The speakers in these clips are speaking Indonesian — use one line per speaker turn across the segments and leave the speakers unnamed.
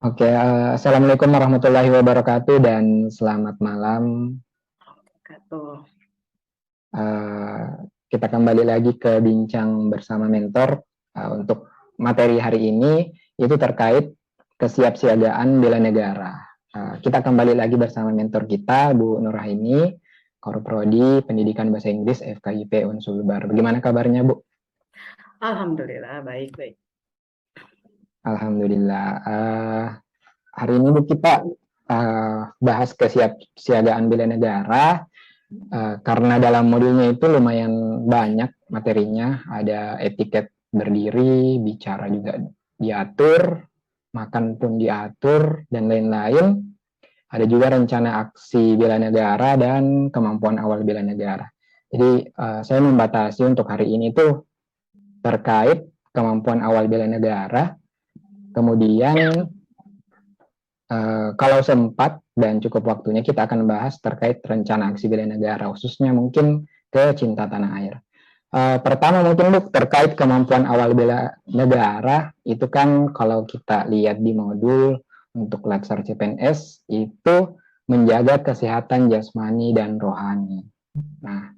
Oke, Assalamualaikum warahmatullahi wabarakatuh dan selamat malam.
Tuh.
Eh, kita kembali lagi ke bincang bersama mentor. Untuk materi hari ini itu terkait kesiapsiagaan bela negara. Kita kembali lagi bersama mentor kita, Bu Nurahini, Korprodi Pendidikan Bahasa Inggris FKIP Unsulbar. Bagaimana kabarnya, Bu?
Alhamdulillah, baik-baik.
Alhamdulillah. Hari ini, Bu, kita bahas kesiapsiagaan bela negara. Karena dalam modulnya itu lumayan banyak materinya, ada etiket berdiri, bicara juga diatur, makan pun diatur, dan lain-lain. Ada juga rencana aksi bela negara dan kemampuan awal bela negara. Jadi saya membatasi untuk hari ini tuh terkait kemampuan awal bela negara, kemudian kalau sempat dan cukup waktunya kita akan bahas terkait rencana aksi bela negara, khususnya mungkin ke cinta tanah air. Pertama mungkin Bu, terkait kemampuan awal bela negara, itu kan kalau kita lihat di modul untuk Latsar CPNS itu menjaga kesehatan jasmani dan rohani. Nah,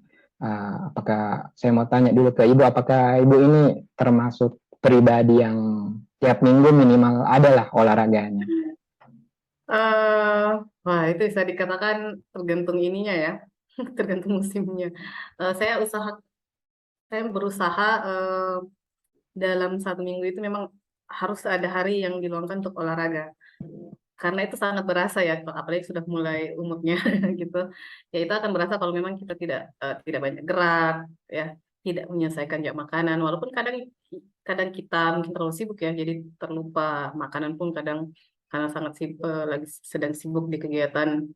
apakah saya mau tanya dulu ke Ibu, apakah Ibu ini termasuk pribadi yang tiap minggu minimal adalah olahraganya?
Eh, Wah, itu bisa dikatakan tergantung ininya ya, tergantung musimnya. Saya saya berusaha dalam satu minggu itu memang harus ada hari yang diluangkan untuk olahraga. Karena itu sangat berasa ya, apalagi sudah mulai umurnya gitu. Ya itu akan berasa kalau memang kita tidak banyak gerak, ya, tidak menyelesaikan jam makanan. Walaupun kadang kadang kita mungkin terlalu sibuk ya, jadi terlupa makanan pun kadang karena sangat sibuk, lagi sedang sibuk di kegiatan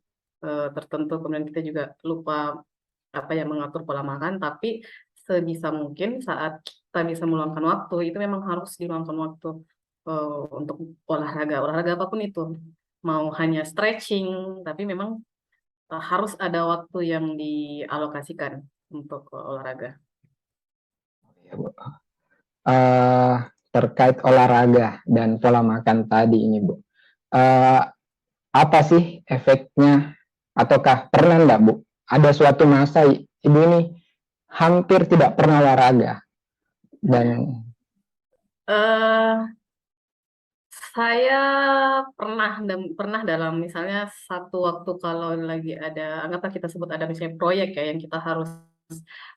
tertentu, kemudian kita juga lupa apa yang mengatur pola makan. Tapi sebisa mungkin saat kita bisa meluangkan waktu, itu memang harus diluangkan waktu untuk olahraga apapun itu, mau hanya stretching, tapi memang harus ada waktu yang dialokasikan untuk olahraga.
uh, Terkait olahraga dan pola makan tadi ini, Bu. Uh, Apa sih efeknya? Ataukah pernah enggak, Bu? Ada suatu masa Ibu ini hampir tidak pernah olahraga dan
eh saya pernah dalam misalnya satu waktu kalau lagi ada, anggaplah kita sebut ada misalnya proyek ya yang kita harus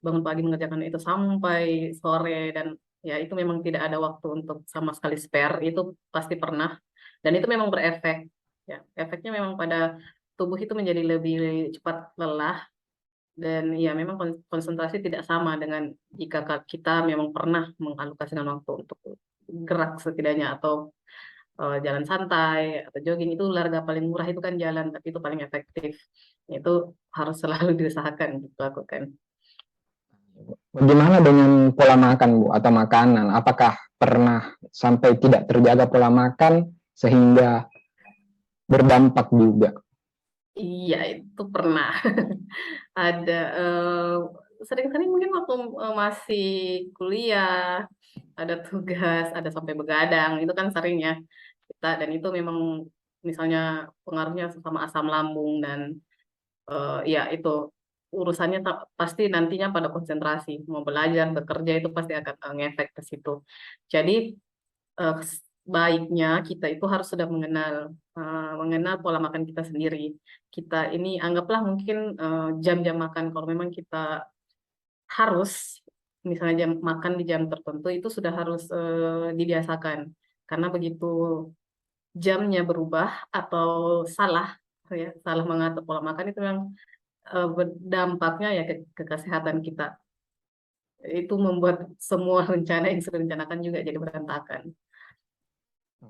bangun pagi mengerjakan itu sampai sore, dan ya itu memang tidak ada waktu untuk sama sekali spare, itu pasti pernah. Dan itu memang berefek, ya efeknya memang pada tubuh itu menjadi lebih cepat lelah, dan ya memang konsentrasi tidak sama dengan jika kita memang pernah mengalokasikan waktu untuk gerak setidaknya, atau jalan santai atau jogging. Itu olahraga paling murah itu kan jalan, tapi itu paling efektif. Itu harus selalu diusahakan dilakukan.
bagaimana dengan pola makan, Bu, atau makanan? Apakah pernah sampai tidak terjaga pola makan sehingga berdampak juga?
Iya, itu pernah. Ada sering-sering mungkin waktu masih kuliah, ada tugas, ada sampai begadang, itu kan sering ya kita, dan itu memang misalnya pengaruhnya sama asam lambung, dan ya itu urusannya pasti nantinya pada konsentrasi, mau belajar, bekerja, itu pasti akan ngefek ke situ. Jadi eh, baiknya kita itu harus sudah mengenal pola makan kita sendiri. Kita ini anggaplah mungkin jam-jam makan, kalau memang kita harus misalnya jam makan di jam tertentu, itu sudah harus dibiasakan. Karena begitu jamnya berubah atau salah, ya salah mengatur pola makan, itu memang berdampaknya ya ke kesehatan kita. Itu membuat semua rencana yang sudah direncanakan juga jadi berantakan.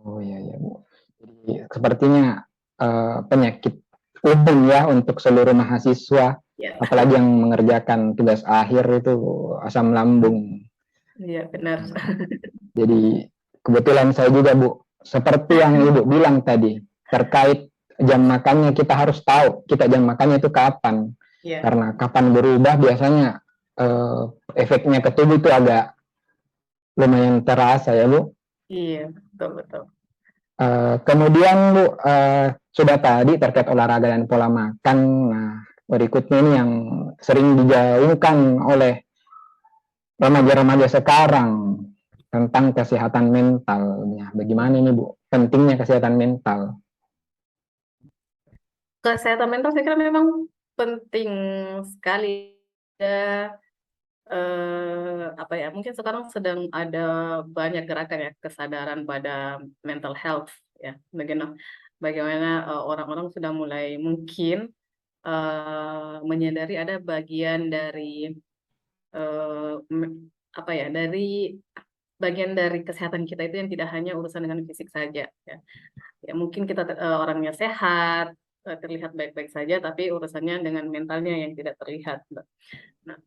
Oh iya ya, Bu. Jadi sepertinya penyakit umum ya untuk seluruh mahasiswa,
Ya,
apalagi yang mengerjakan tugas akhir itu asam lambung.
iya benar.
Jadi kebetulan saya juga, Bu, seperti yang Ibu bilang tadi terkait jam makannya, kita harus tahu kita jam makannya itu kapan,
Ya,
karena kapan berubah biasanya efeknya ke tubuh itu agak lumayan terasa ya, Bu.
iya betul betul.
Kemudian Bu, sudah tadi terkait olahraga dan pola makan. Nah, berikutnya ini yang sering digaungkan oleh remaja-remaja sekarang tentang kesehatan mentalnya. Bagaimana ini Bu, pentingnya kesehatan mental?
Kesehatan mental saya kira memang penting sekali. Ya, apa ya? Mungkin sekarang sedang ada banyak gerakan ya kesadaran pada mental health ya. Bagaimana orang-orang sudah mulai mungkin menyadari ada bagian dari apa ya, dari bagian dari kesehatan kita itu yang tidak hanya urusan dengan fisik saja ya. Ya mungkin kita orangnya sehat, terlihat baik-baik saja, tapi urusannya dengan mentalnya yang tidak terlihat. Nah,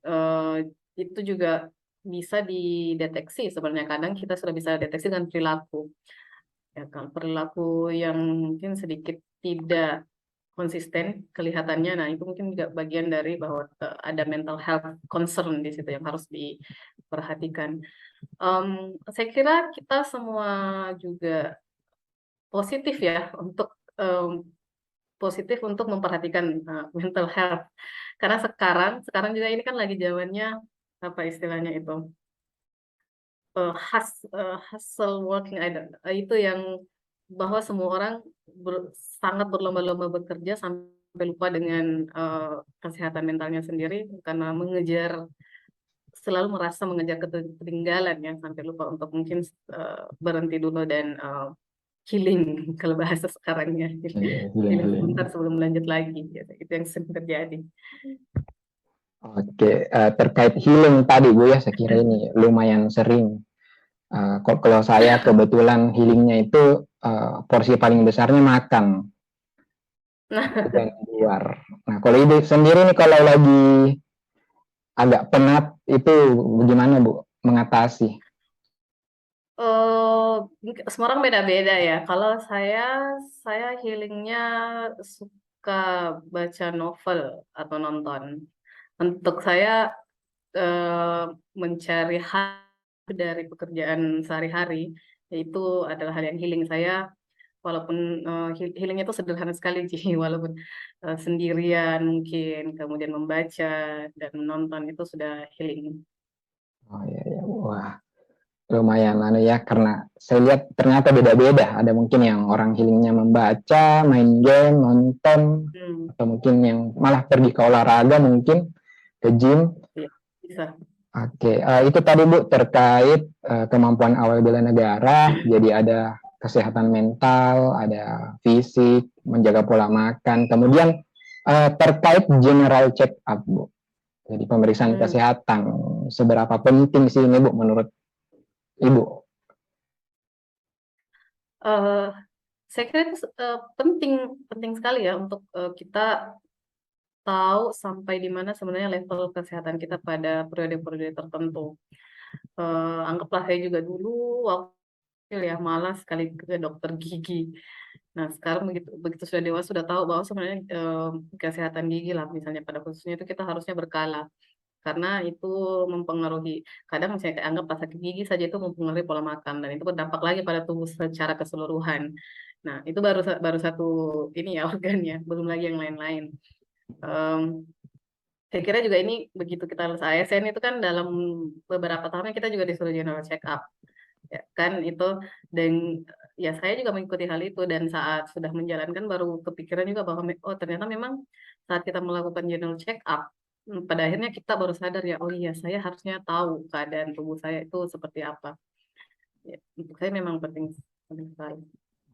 itu juga bisa dideteksi sebenarnya. Kadang kita sudah bisa deteksi dengan perilaku. Ya, kalau perilaku yang mungkin sedikit tidak konsisten kelihatannya, nah itu mungkin juga bagian dari bahwa ada mental health concern di situ yang harus diperhatikan. Saya kira kita semua juga positif ya untuk positif untuk memperhatikan mental health, karena sekarang juga ini kan lagi zamannya apa istilahnya itu hustle working itu yang bahwa semua orang sangat berlomba-lomba bekerja sampai lupa dengan kesehatan mentalnya sendiri karena selalu merasa mengejar ketertinggalan ya sampai lupa untuk mungkin berhenti dulu dan healing kalau bahasa sekarangnya.
Iya,
Healing
healing.
sebentar sebelum lanjut lagi gitu. Itu yang sering terjadi.
Oke, terkait healing tadi Bu ya, saya kira ini lumayan sering. Kalau saya kebetulan healingnya itu porsi paling besarnya makan
Nah,
dan di luar. Nah, kalau Ibu sendiri nih kalau lagi agak penat itu bagaimana Bu mengatasi?
oh, semua orang beda-beda ya. Kalau saya healingnya suka baca novel atau nonton. Untuk saya eh, mencari hal dari pekerjaan sehari-hari, yaitu adalah hal yang healing saya. Walaupun healingnya itu sederhana sekali, Ji. Walaupun sendirian mungkin, kemudian membaca dan menonton itu sudah healing.
Oh iya, ya. Wah, lumayan anu ya, karena saya lihat ternyata beda-beda. Ada mungkin yang orang healingnya membaca, main game, nonton,
Hmm,
atau mungkin yang malah pergi ke olahraga mungkin, ke gym.
iya, bisa.
Oke, itu tadi Bu terkait kemampuan awal bela negara. Jadi ada kesehatan mental, ada fisik, menjaga pola makan. Kemudian terkait general check up Bu. Jadi pemeriksaan
Hmm.
kesehatan. Seberapa penting sih ini Bu menurut Ibu?
Eh, saya kira itu penting penting sekali ya untuk kita tahu sampai di mana sebenarnya level kesehatan kita pada periode-periode tertentu. Anggaplah saya juga dulu waktu kecil ya malas sekali ke dokter gigi. Nah sekarang begitu begitu sudah dewasa sudah tahu bahwa sebenarnya kesehatan gigi lah misalnya pada khususnya itu kita harusnya berkala karena itu mempengaruhi kadang misalnya kayak anggap pas sakit gigi saja itu mempengaruhi pola makan dan itu berdampak lagi pada tubuh secara keseluruhan. Nah itu baru satu ini ya organnya belum lagi yang lain-lain. Em, saya kira juga ini begitu kita lulus ASN itu kan dalam beberapa tahun kita juga disuruh general check up ya kan itu dan ya saya juga mengikuti hal itu dan saat sudah menjalankan baru kepikiran juga bahwa oh ternyata memang saat kita melakukan general check up pada akhirnya kita baru sadar ya oh iya saya harusnya tahu keadaan tubuh saya itu seperti apa ya, untuk saya memang penting penting sekali.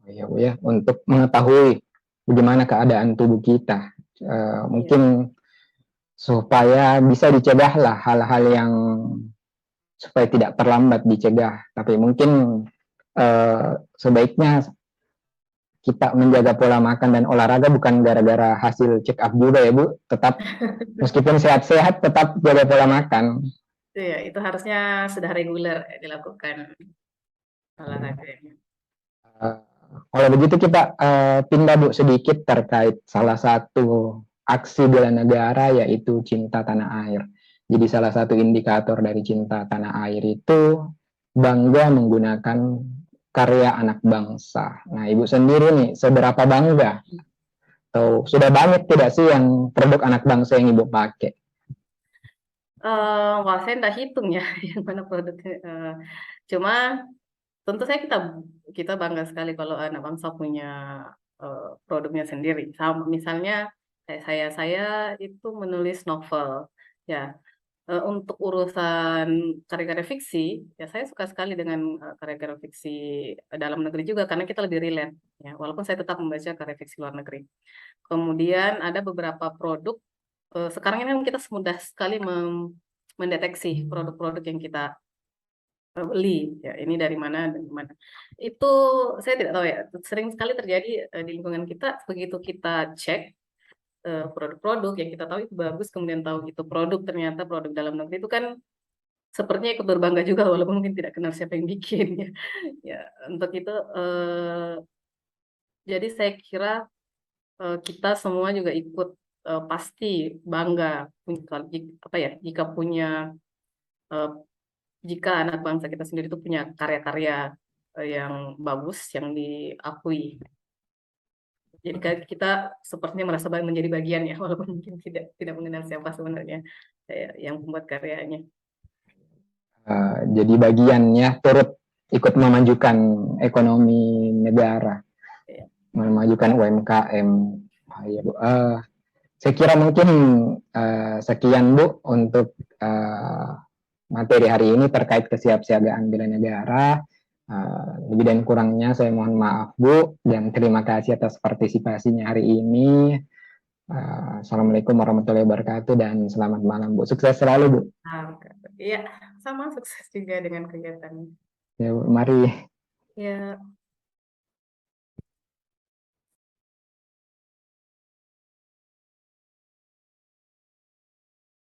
Ya Bu ya, untuk mengetahui bagaimana keadaan tubuh kita.
Iya.
Mungkin supaya bisa dicegah lah hal-hal yang supaya tidak terlambat dicegah. Tapi mungkin sebaiknya kita menjaga pola makan dan olahraga bukan gara-gara hasil check up juga ya Bu. Tetap meskipun sehat-sehat tetap jaga pola makan.
Iya, itu harusnya sudah reguler dilakukan olahraganya.
Uh, Kalau begitu kita pindah Bu sedikit terkait salah satu aksi bela negara yaitu cinta tanah air. Jadi salah satu indikator dari cinta tanah air itu bangga menggunakan karya anak bangsa. Nah, Ibu sendiri nih, seberapa bangga atau sudah banyak tidak sih yang produk anak bangsa yang Ibu pakai?
Wah, saya nggak hitung ya yang mana produknya. Cuma tentu saya kita bangga sekali kalau anak bangsa punya produknya sendiri. Sama misalnya kayak saya itu menulis novel, ya. Untuk urusan karya-karya fiksi, ya saya suka sekali dengan karya-karya fiksi dalam negeri juga karena kita lebih relate, ya. Walaupun saya tetap membaca karya fiksi luar negeri. Kemudian ada beberapa produk. Sekarang ini kan kita mudah sekali mendeteksi produk-produk yang kita beli, ya ini dari mana dan mana. Itu saya tidak tahu ya. Sering sekali terjadi di lingkungan kita begitu kita cek produk-produk yang kita tahu itu bagus, kemudian tahu itu produk ternyata produk dalam negeri itu kan sepertinya ikut berbangga juga walaupun mungkin tidak kenal siapa yang bikin ya. Ya, untuk itu jadi saya kira kita semua juga ikut pasti bangga apa ya jika punya eh, jika anak bangsa kita sendiri itu punya karya-karya yang bagus yang diakui. Jadi kita sepertinya merasa menjadi bagian ya walaupun mungkin tidak mengenal siapa sebenarnya yang membuat karyanya.
Jadi bagiannya turut ikut memajukan ekonomi negara,
Ya.
memajukan UMKM. Ya, Bu. Saya kira mungkin sekian Bu untuk materi hari ini terkait kesiapsiagaan bela negara. Lebih dan kurangnya saya mohon maaf Bu, dan terima kasih atas partisipasinya hari ini. Assalamualaikum warahmatullahi wabarakatuh dan selamat malam Bu. Sukses selalu Bu.
Iya, sama sukses juga dengan kegiatannya.
Ya, Bu, mari.
Ya.